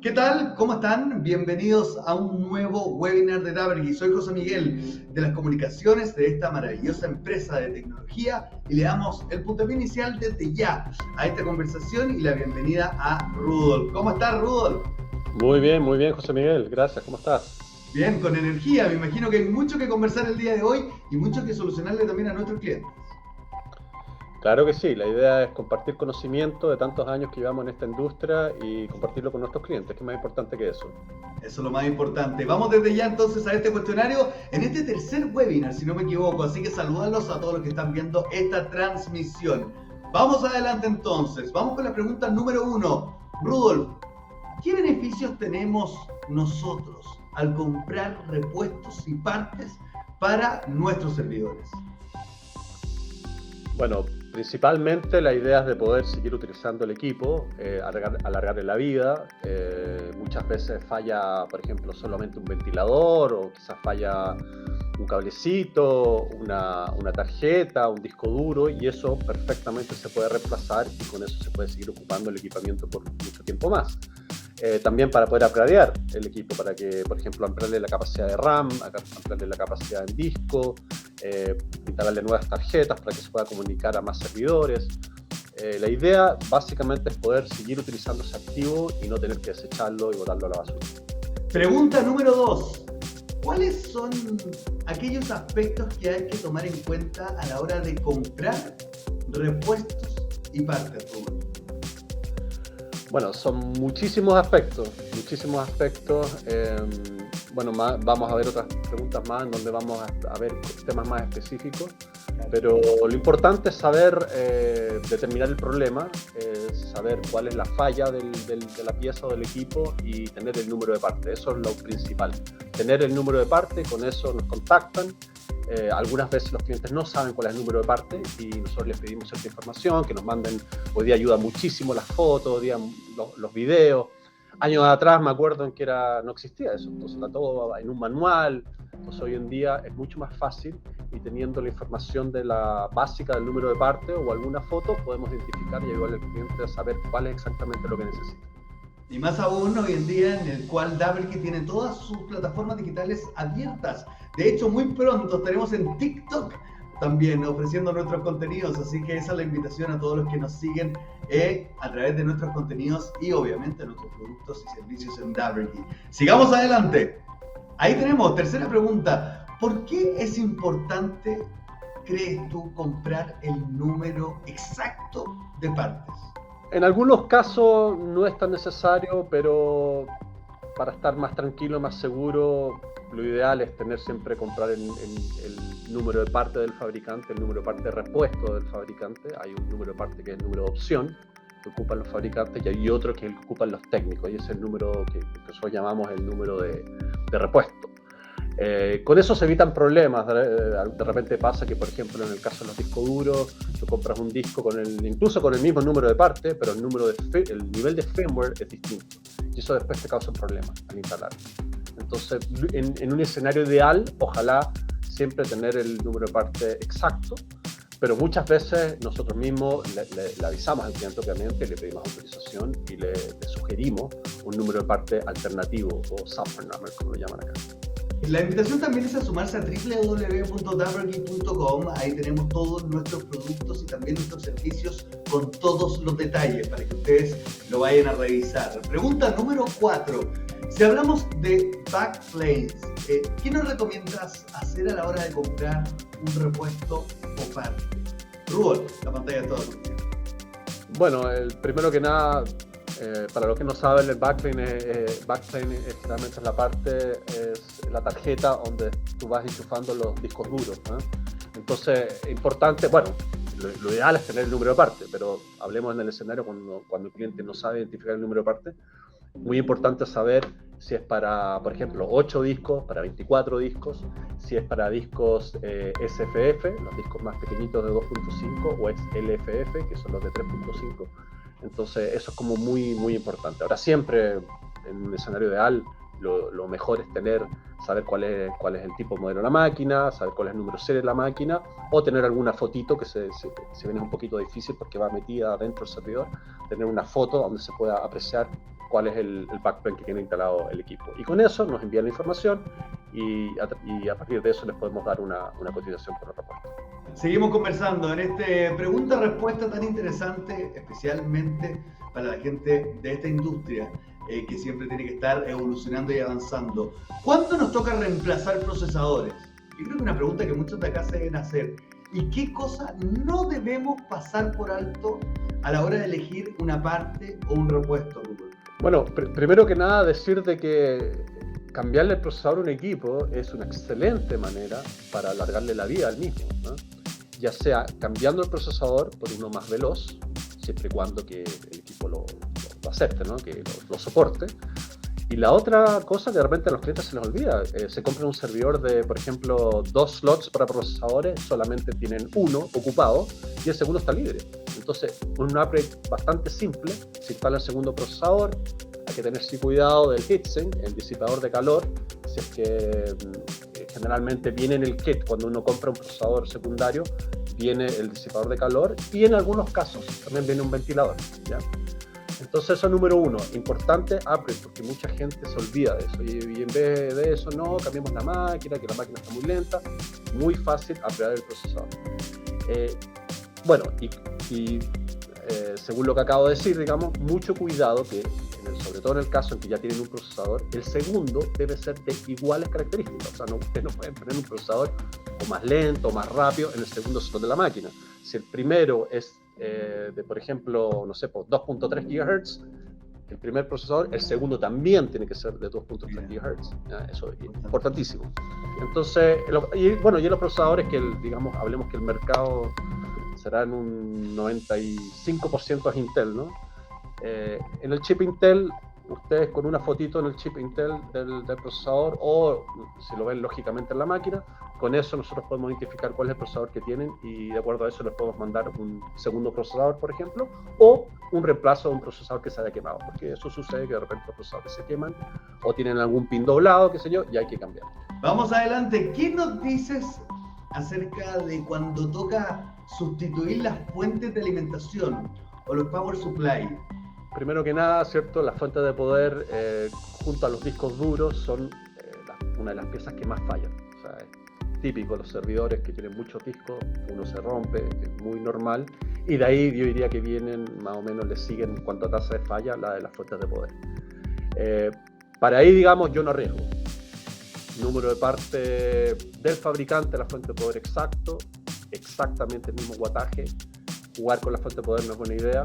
¿Qué tal? ¿Cómo están? Bienvenidos a un nuevo webinar de Davergy. Soy José Miguel de las comunicaciones de esta maravillosa empresa de tecnología y le damos el puntapié inicial desde ya a esta conversación y la bienvenida a Rudolf. ¿Cómo estás, Rudolf? Muy bien, José Miguel, gracias, ¿cómo estás? Bien, con energía. Me imagino que hay mucho que conversar el día de hoy y mucho que solucionarle también a nuestros clientes. Claro que sí, la idea es compartir conocimiento de tantos años que llevamos en esta industria y compartirlo con nuestros clientes, que es más importante que eso. Eso es lo más importante. Vamos desde ya entonces a este cuestionario en este tercer webinar, si no me equivoco. Así que saludarlos a todos los que están viendo esta transmisión. Vamos adelante entonces. Vamos con la pregunta número 1. Rudolf, ¿qué beneficios tenemos nosotros al comprar repuestos y partes para nuestros servidores? Bueno, principalmente la idea es de poder seguir utilizando el equipo, alargarle la vida. Muchas veces falla, por ejemplo, solamente un ventilador o quizás falla un cablecito, una tarjeta, un disco duro, y eso perfectamente se puede reemplazar y con eso se puede seguir ocupando el equipamiento por mucho tiempo más. También para poder upgradear el equipo, para que, por ejemplo, ampliarle la capacidad de RAM, ampliarle la capacidad en disco, instalarle nuevas tarjetas para que se pueda comunicar a más servidores. La idea básicamente es poder seguir utilizando ese activo y no tener que desecharlo y botarlo a la basura. Pregunta número 2. ¿Cuáles son aquellos aspectos que hay que tomar en cuenta a la hora de comprar repuestos y partes, Rubén? Bueno, son muchísimos aspectos. Bueno, vamos a ver otras preguntas más en donde vamos a ver temas más específicos, pero lo importante es saber determinar el problema, saber cuál es la falla de la pieza o del equipo y tener el número de parte. Eso es lo principal. Tener el número de parte, con eso nos contactan. Algunas veces los clientes no saben cuál es el número de parte y nosotros les pedimos cierta información, que nos manden. Hoy día ayuda muchísimo las fotos, hoy día los videos. Años atrás me acuerdo en que no existía eso, entonces era todo en un manual. Entonces hoy en día es mucho más fácil y teniendo la información de la básica del número de parte o alguna foto podemos identificar y ayudarle al cliente a saber cuál es exactamente lo que necesita. Y más aún hoy en día en el cual Davergy tiene todas sus plataformas digitales abiertas. De hecho, muy pronto estaremos en TikTok también ofreciendo nuestros contenidos, así que esa es la invitación a todos los que nos siguen a través de nuestros contenidos y obviamente nuestros productos y servicios en Davergy. Sigamos adelante. Ahí tenemos, tercera pregunta. ¿Por qué es importante, crees tú, comprar el número exacto de partes? En algunos casos no es tan necesario, pero para estar más tranquilo, más seguro, lo ideal es tener siempre comprar el número de parte del fabricante, el número de parte de repuesto del fabricante. Hay un número de parte que es el número de opción que ocupan los fabricantes y hay otro que ocupan los técnicos y es el número que nosotros llamamos el número de repuesto. Con eso se evitan problemas. De repente pasa que, por ejemplo, en el caso de los discos duros, tú compras un disco incluso con el mismo número de parte, pero el nivel de firmware es distinto. Y eso después te causa problemas al instalar. Entonces, en un escenario ideal, ojalá siempre tener el número de parte exacto, pero muchas veces nosotros mismos le avisamos al cliente, obviamente, le pedimos autorización y le sugerimos un número de parte alternativo o software number, como lo llaman acá. La invitación también es a sumarse a www.davergy.com. Ahí tenemos todos nuestros productos y también nuestros servicios con todos los detalles para que ustedes lo vayan a revisar. Pregunta número 4. Si hablamos de backplanes, ¿qué nos recomiendas hacer a la hora de comprar un repuesto o parte? Rubén, la pantalla es toda tuya. Bueno, primero que nada, para los que no saben, el backplane es realmente es la tarjeta donde tú vas enchufando los discos duros, ¿eh? Entonces, importante, bueno, lo ideal es tener el número de parte, pero hablemos en el escenario cuando el cliente no sabe identificar el número de parte. Muy importante saber si es para, por ejemplo, 8 discos, para 24 discos, si es para discos SFF, los discos más pequeñitos de 2.5, o es LFF, que son los de 3.5. Entonces eso es como muy, muy importante. Ahora siempre, en un escenario ideal, lo mejor es saber cuál es el tipo modelo de la máquina, saber cuál es el número serie de la máquina, o tener alguna fotito que se viene un poquito difícil porque va metida dentro del servidor, tener una foto donde se pueda apreciar cuál es el backplane que tiene instalado el equipo. Y con eso nos envían la información y a partir de eso les podemos dar una cotización por el repuesto. Seguimos conversando en este pregunta-respuesta tan interesante, especialmente para la gente de esta industria que siempre tiene que estar evolucionando y avanzando. ¿Cuándo nos toca reemplazar procesadores? Yo creo que es una pregunta que muchos de acá se deben hacer. ¿Y qué cosa no debemos pasar por alto a la hora de elegir una parte o un repuesto, Rupert? Bueno, primero que nada decir de que cambiarle el procesador a un equipo es una excelente manera para alargarle la vida al mismo, ¿no? Ya sea cambiando el procesador por uno más veloz, siempre y cuando que el equipo lo acepte, ¿no? Que lo soporte. Y la otra cosa que de repente a los clientes se les olvida, se compra un servidor de, por ejemplo, 2 slots para procesadores, solamente tienen uno ocupado y el segundo está libre. Entonces, un upgrade bastante simple, se instala el segundo procesador, hay que tener sí cuidado del heatsink, el disipador de calor, si es que generalmente viene en el kit cuando uno compra un procesador secundario, viene el disipador de calor y en algunos casos también viene un ventilador, ¿ya? Entonces eso número uno, importante upgrade, porque mucha gente se olvida de eso y en vez de eso, no, cambiamos la máquina, que la máquina está muy lenta, muy fácil upgradear el procesador. Bueno, según lo que acabo de decir, digamos, mucho cuidado que, sobre todo en el caso en que ya tienen un procesador, el segundo debe ser de iguales características, o sea, ustedes no pueden poner un procesador o más lento o más rápido en el segundo slot de la máquina. Si el primero es de, por ejemplo, no sé, 2.3 GHz, el primer procesador, el segundo también tiene que ser de 2.3 GHz. Eso es importantísimo. Entonces, y los procesadores que, digamos, hablemos que el mercado será en un 95% es Intel, ¿no? En el chip Intel, ustedes con una fotito en el chip Intel del procesador, o si lo ven lógicamente en la máquina, con eso nosotros podemos identificar cuál es el procesador que tienen y de acuerdo a eso les podemos mandar un segundo procesador, por ejemplo, o un reemplazo de un procesador que se haya quemado, porque eso sucede que de repente los procesadores se queman o tienen algún pin doblado, qué sé yo, y hay que cambiar. Vamos adelante. ¿Qué nos dices acerca de cuando toca sustituir las fuentes de alimentación o los power supply? Primero que nada, ¿cierto? Las fuentes de poder junto a los discos duros son una de las piezas que más fallan. O sea, es típico los servidores que tienen muchos discos, uno se rompe, es muy normal. Y de ahí yo diría que vienen, más o menos le siguen en cuanto a tasa de falla, la de las fuentes de poder. Para ahí, digamos, yo no arriesgo. Número de parte del fabricante, la fuente de poder exacto, exactamente el mismo wattaje. Jugar con la fuente de poder no es buena idea.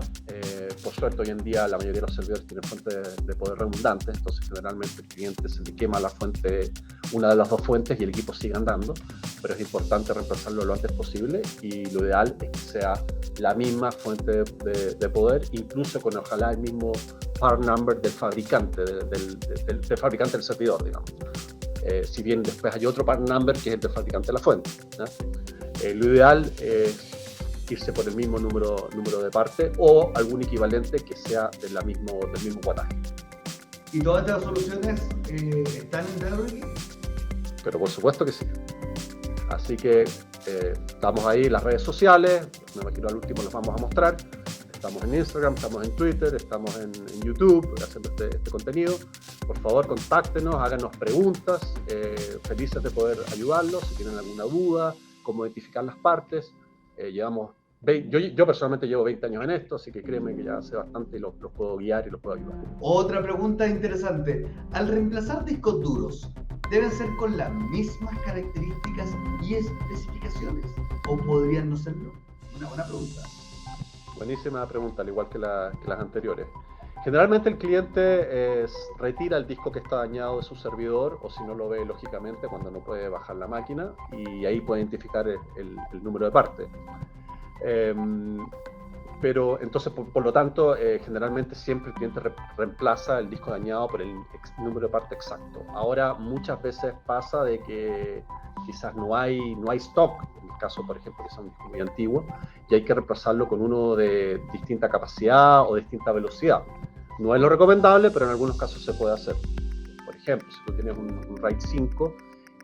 Por suerte, hoy en día la mayoría de los servidores tienen fuentes de poder redundantes, entonces generalmente el cliente se le quema la fuente, una de las dos fuentes y el equipo sigue andando, pero es importante reemplazarlo lo antes posible y lo ideal es que sea la misma fuente de poder, incluso con ojalá el mismo part number del fabricante, del fabricante del servidor, digamos. Si bien después hay otro part number que es el del fabricante de la fuente, ¿no? Lo ideal es irse por el mismo número de parte o algún equivalente que sea del mismo wattaje. ¿Y todas estas soluciones están en Delrigy? Pero por supuesto que sí. Así que estamos ahí en las redes sociales, me imagino al último los vamos a mostrar. Estamos en Instagram, estamos en Twitter, estamos en YouTube haciendo este contenido. Por favor, contáctenos, háganos preguntas, felices de poder ayudarlos si tienen alguna duda, cómo identificar las partes. Yo personalmente llevo 20 años en esto, así que créeme que ya sé bastante y los puedo guiar y los puedo ayudar. Otra pregunta interesante. Al reemplazar discos duros, ¿deben ser con las mismas características y especificaciones? ¿O podrían no serlo? Una buena pregunta. Buenísima pregunta, al igual que las anteriores. Generalmente el cliente retira el disco que está dañado de su servidor o si no lo ve lógicamente cuando no puede bajar la máquina y ahí puede identificar el número de parte. Pero entonces por lo tanto generalmente siempre el cliente reemplaza el disco dañado por el número de parte exacto. Ahora muchas veces pasa de que quizás no hay stock, en el caso por ejemplo que son muy antiguos, y hay que reemplazarlo con uno de distinta capacidad o distinta velocidad. No es lo recomendable, pero en algunos casos se puede hacer. Por ejemplo, si tú tienes un RAID 5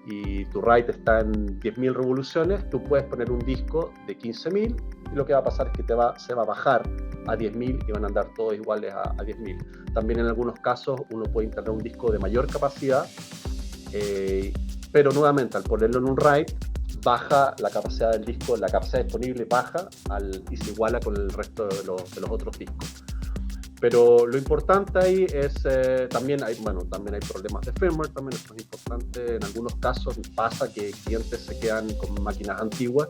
y tu write está en 10.000 revoluciones, tú puedes poner un disco de 15.000 y lo que va a pasar es que se va a bajar a 10.000 y van a andar todos iguales a 10.000. También en algunos casos uno puede instalar un disco de mayor capacidad, pero nuevamente al ponerlo en un write baja la capacidad del disco, la capacidad disponible baja y se iguala con el resto de los otros discos. Pero lo importante ahí es, también hay problemas de firmware, también eso es importante. En algunos casos pasa que clientes se quedan con máquinas antiguas,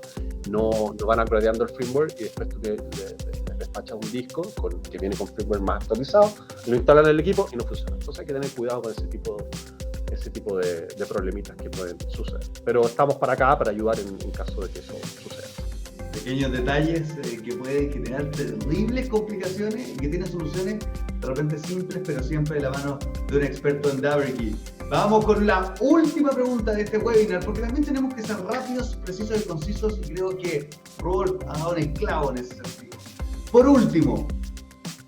no van upgradeando el firmware y después tú les despachas un disco que viene con firmware más actualizado, lo instalan en el equipo y no funciona. Entonces hay que tener cuidado con ese tipo de problemitas que pueden suceder. Pero estamos para acá para ayudar en caso de que eso suceda. Pequeños detalles que pueden generar terribles complicaciones y que tienen soluciones de repente simples, pero siempre de la mano de un experto en DaVinci. Vamos con la última pregunta de este webinar, porque también tenemos que ser rápidos, precisos y concisos, y creo que Robert ha dado un clavo en ese sentido. Por último,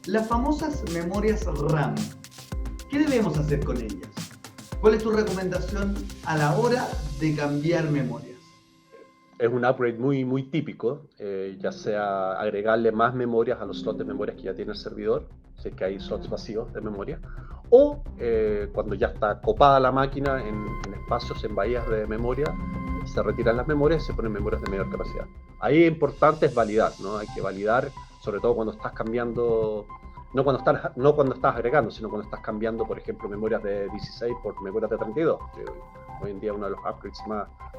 las famosas memorias RAM. ¿Qué debemos hacer con ellas? ¿Cuál es tu recomendación a la hora de cambiar memorias? Es un upgrade muy, muy típico, ya sea agregarle más memorias a los slots de memorias que ya tiene el servidor, si es que hay slots vacíos de memoria, o cuando ya está copada la máquina en espacios, en bahías de memoria, se retiran las memorias y se ponen memorias de mayor capacidad. Ahí es importante es validar, ¿no? Hay que validar, sobre todo cuando estás cambiando, no cuando estás agregando, sino cuando estás cambiando, por ejemplo, memorias de 16 por memorias de 32. Hoy en día uno de los upgrades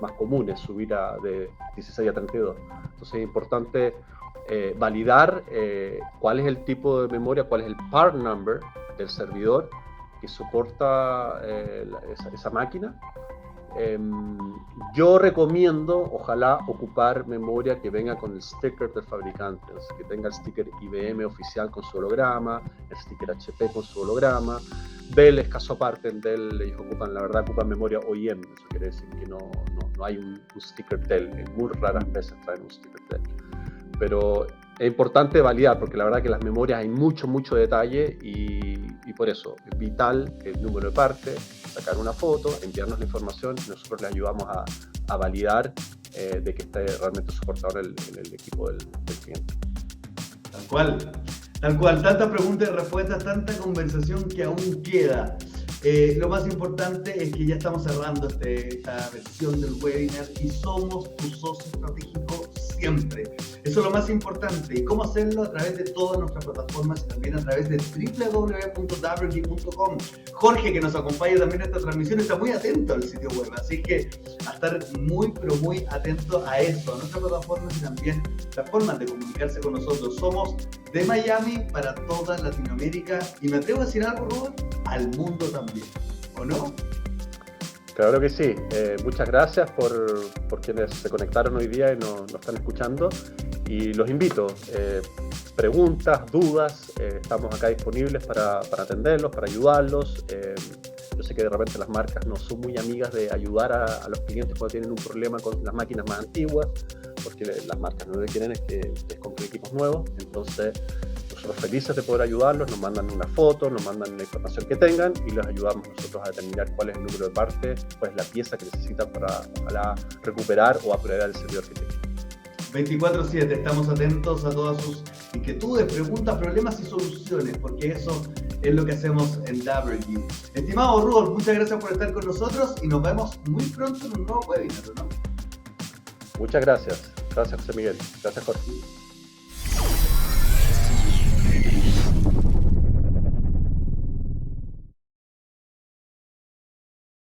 más comunes, subir de 16 a 32. Entonces es importante validar cuál es el tipo de memoria, cuál es el part number del servidor que soporta esa máquina. Yo recomiendo, ojalá, ocupar memoria que venga con el sticker del fabricante, o sea, que tenga el sticker IBM oficial con su holograma, el sticker HP con su holograma. Dell es caso aparte, en Dell ellos ocupan memoria OEM, eso quiere decir que no hay un sticker Dell, muy raras veces traen un sticker Dell. Pero es importante validar, porque la verdad que las memorias hay mucho detalle y por eso es vital el número de parte, sacar una foto, enviarnos la información y nosotros le ayudamos a validar de que esté realmente soportado en el equipo del cliente. Tal cual, tantas preguntas y respuestas, tanta conversación que aún queda. Lo más importante es que ya estamos cerrando esta versión del webinar y somos tu socio estratégico siempre. Eso es lo más importante. ¿Y cómo hacerlo? A través de todas nuestras plataformas y también a través de www.davinci.com. Jorge, que nos acompaña también en esta transmisión, está muy atento al sitio web, así que a estar muy, pero muy atento a eso, a nuestras plataformas y también las formas de comunicarse con nosotros. Somos de Miami para toda Latinoamérica y me atrevo a decir algo, Robert, al mundo también, ¿o no? Claro que sí. Muchas gracias por quienes se conectaron hoy día y nos están escuchando. Y los invito, preguntas, dudas, estamos acá disponibles para atenderlos, para ayudarlos. Yo sé que de repente las marcas no son muy amigas de ayudar a los clientes cuando tienen un problema con las máquinas más antiguas, porque las marcas no lo que quieren es que les compren equipos nuevos. Entonces, nosotros felices de poder ayudarlos, nos mandan una foto, nos mandan la información que tengan y les ayudamos nosotros a determinar cuál es el número de parte, cuál es la pieza que necesitan para ojalá recuperar o upgradear el servidor que tienen. 24/7, estamos atentos a todas sus inquietudes, preguntas, problemas y soluciones, porque eso es lo que hacemos en DaVinci. Estimado Rudolf, muchas gracias por estar con nosotros y nos vemos muy pronto en un nuevo webinar, ¿no? Muchas gracias. Gracias, José Miguel. Gracias, Jorge.